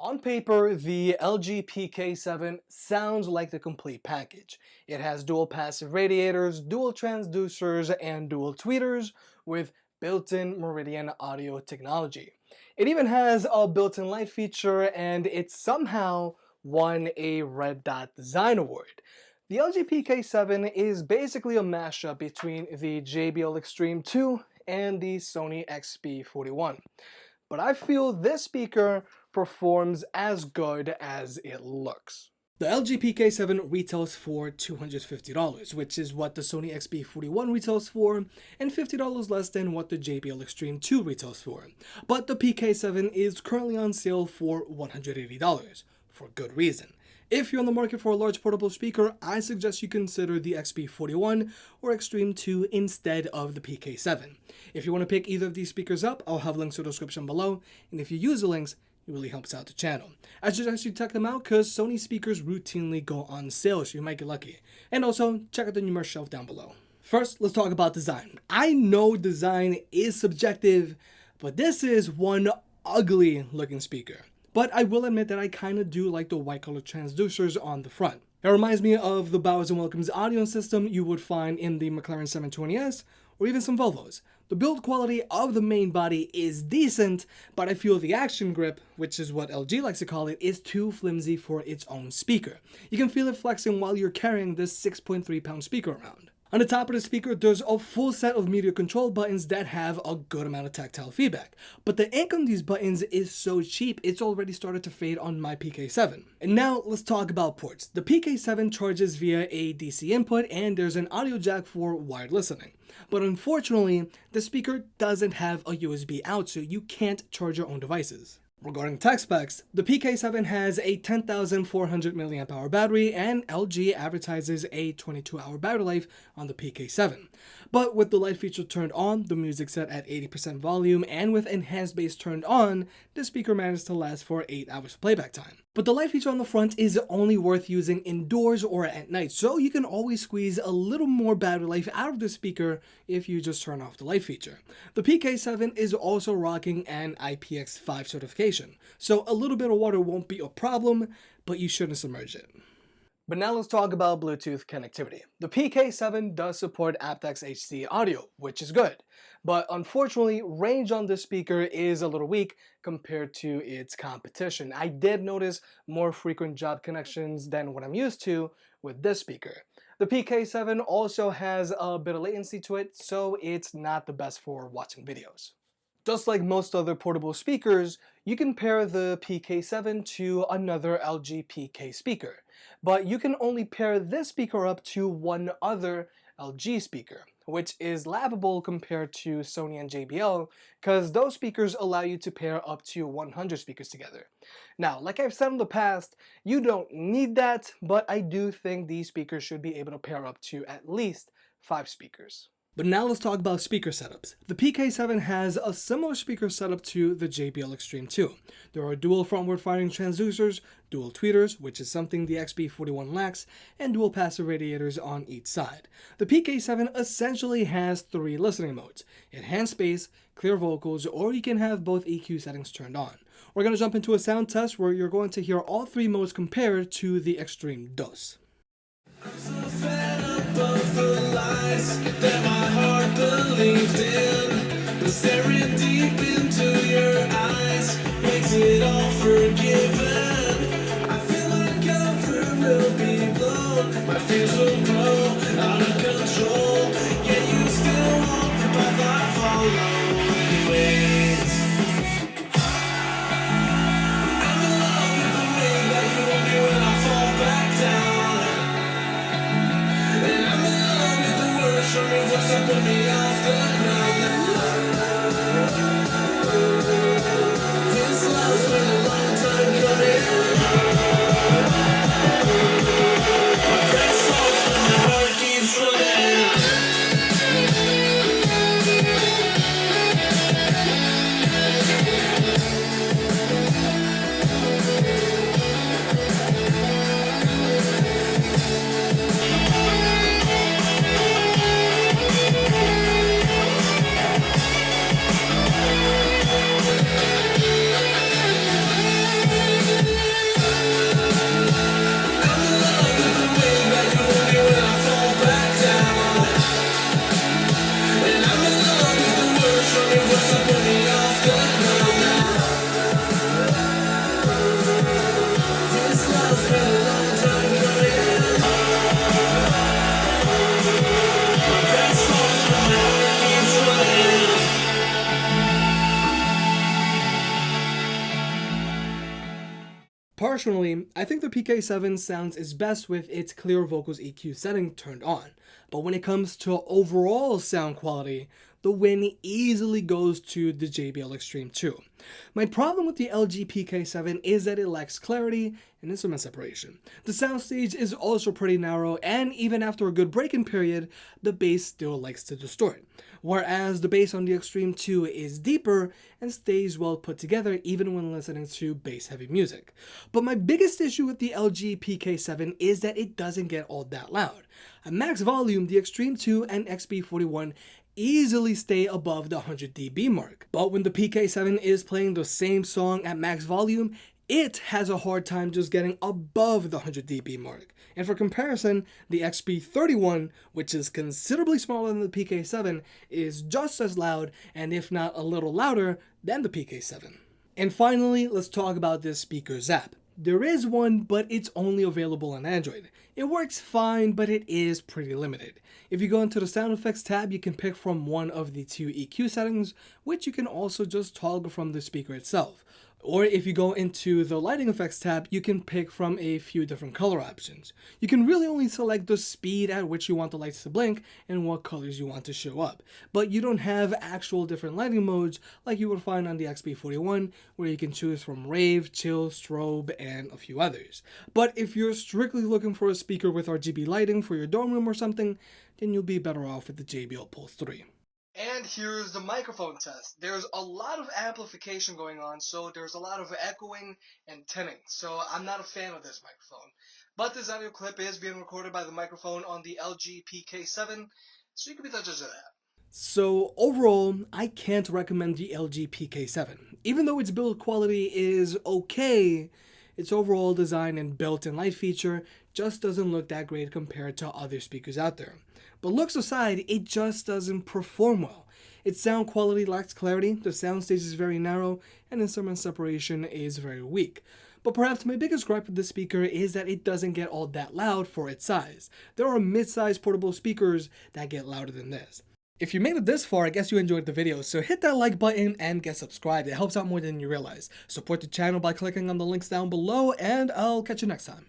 On paper, the LG PK7 sounds like the complete package. It has dual passive radiators, dual transducers, and dual tweeters with built-in Meridian audio technology. It even has a built-in light feature, and it somehow won a Red Dot Design Award. The LG PK7 is basically a mashup between the JBL Xtreme 2 and the Sony XB41. But I feel this speaker performs as good as it looks. The LG PK7 retails for $250, which is what the Sony XB41 retails for, and $50 less than what the JBL Xtreme 2 retails for. But the PK7 is currently on sale for $180, for good reason. If you're on the market for a large portable speaker, I suggest you consider the XB41 or Xtreme 2 instead of the PK7. If you want to pick either of these speakers up, I'll have links in the description below, and if you use the links, it really helps out the channel. I suggest you check them out because Sony speakers routinely go on sale, so you might get lucky. And also, check out the numerous shelf down below. First, let's talk about design. I know design is subjective, but this is one ugly looking speaker. But I will admit that I kind of do like the white color transducers on the front. It reminds me of the Bowers & Wilkins audio system you would find in the McLaren 720S or even some Volvos. The build quality of the main body is decent, but I feel the action grip, which is what LG likes to call it, is too flimsy for its own speaker. You can feel it flexing while you're carrying this 6.3 pound speaker around. On the top of the speaker, there's a full set of media control buttons that have a good amount of tactile feedback. But the ink on these buttons is so cheap, it's already started to fade on my PK7. And now let's talk about ports. The PK7 charges via a DC input and there's an audio jack for wired listening. But unfortunately, the speaker doesn't have a USB out, so you can't charge your own devices. Regarding tech specs, the PK7 has a 10,400 mAh battery and LG advertises a 22-hour battery life on the PK7. But with the light feature turned on, the music set at 80% volume, and with enhanced bass turned on, the speaker managed to last for 8 hours of playback time. But the light feature on the front is only worth using indoors or at night, so you can always squeeze a little more battery life out of the speaker if you just turn off the light feature. The PK7 is also rocking an IPX5 certification, so a little bit of water won't be a problem, but you shouldn't submerge it. But now let's talk about Bluetooth connectivity. The PK7 does support aptX HC audio, which is good. But unfortunately, range on this speaker is a little weak compared to its competition. I did notice more frequent job connections than what I'm used to with this speaker. The PK7 also has a bit of latency to it, so it's not the best for watching videos. Just like most other portable speakers, you can pair the PK7 to another LG PK speaker, but you can only pair this speaker up to one other LG speaker, which is laughable compared to Sony and JBL, because those speakers allow you to pair up to 100 speakers together. Now, like I've said in the past, you don't need that, but I do think these speakers should be able to pair up to at least 5 speakers. But now let's talk about speaker setups. The PK7 has a similar speaker setup to the JBL Xtreme 2. There are dual frontward firing transducers, dual tweeters, which is something the XB41 lacks, and dual passive radiators on each side. The PK7 essentially has 3 listening modes: enhanced bass, clear vocals, or you can have both EQ settings turned on. We're going to jump into a sound test where you're going to hear all 3 modes compared to the Xtreme 2. I'm so fed up of the lies that my heart believed in. But staring deep into your eyes makes it all forgiven. I feel like a cover will be blown. My fears will grow out of control. Yet you still walk the path I follow anyways. I'm in love with the way that you hold me when I fall back down. Show me what's up, put me off the ground. This love's been a long time Personally, I think the PK7 sounds its best with its clear vocals EQ setting turned on, but when it comes to overall sound quality, the win easily goes to the JBL Xtreme 2. My problem with the LG PK7 is that it lacks clarity and instrument separation. The soundstage is also pretty narrow, and even after a good break-in period, the bass still likes to distort. Whereas the bass on the Xtreme 2 is deeper and stays well put together even when listening to bass-heavy music. But my biggest issue with the LG PK7 is that it doesn't get all that loud. At max volume, the Xtreme 2 and XB41 easily stay above the 100 dB mark. But when the PK7 is playing the same song at max volume, it has a hard time just getting above the 100 dB mark. And for comparison, the XB41, which is considerably smaller than the PK7, is just as loud, and if not a little louder, than the PK7. And finally, let's talk about this speaker Zap. There is one, but it's only available on Android. It works fine, but it is pretty limited. If you go into the sound effects tab, you can pick from one of the two EQ settings, which you can also just toggle from the speaker itself. Or if you go into the lighting effects tab, you can pick from a few different color options. You can really only select the speed at which you want the lights to blink and what colors you want to show up. But you don't have actual different lighting modes like you would find on the XB41, where you can choose from rave, chill, strobe, and a few others. But if you're strictly looking for a speaker with RGB lighting for your dorm room or something, then you'll be better off with the JBL Pulse 3. And here's the microphone test. There's a lot of amplification going on, so there's a lot of echoing and tinning. So I'm not a fan of this microphone. But this audio clip is being recorded by the microphone on the LG PK7, so you can be the judge of that. So overall, I can't recommend the LG PK7. Even though its build quality is okay, its overall design and built-in light feature just doesn't look that great compared to other speakers out there. But looks aside, it just doesn't perform well. Its sound quality lacks clarity, the soundstage is very narrow, and instrument separation is very weak. But perhaps my biggest gripe with this speaker is that it doesn't get all that loud for its size. There are mid-sized portable speakers that get louder than this. If you made it this far, I guess you enjoyed the video, so hit that like button and get subscribed. It helps out more than you realize. Support the channel by clicking on the links down below, and I'll catch you next time.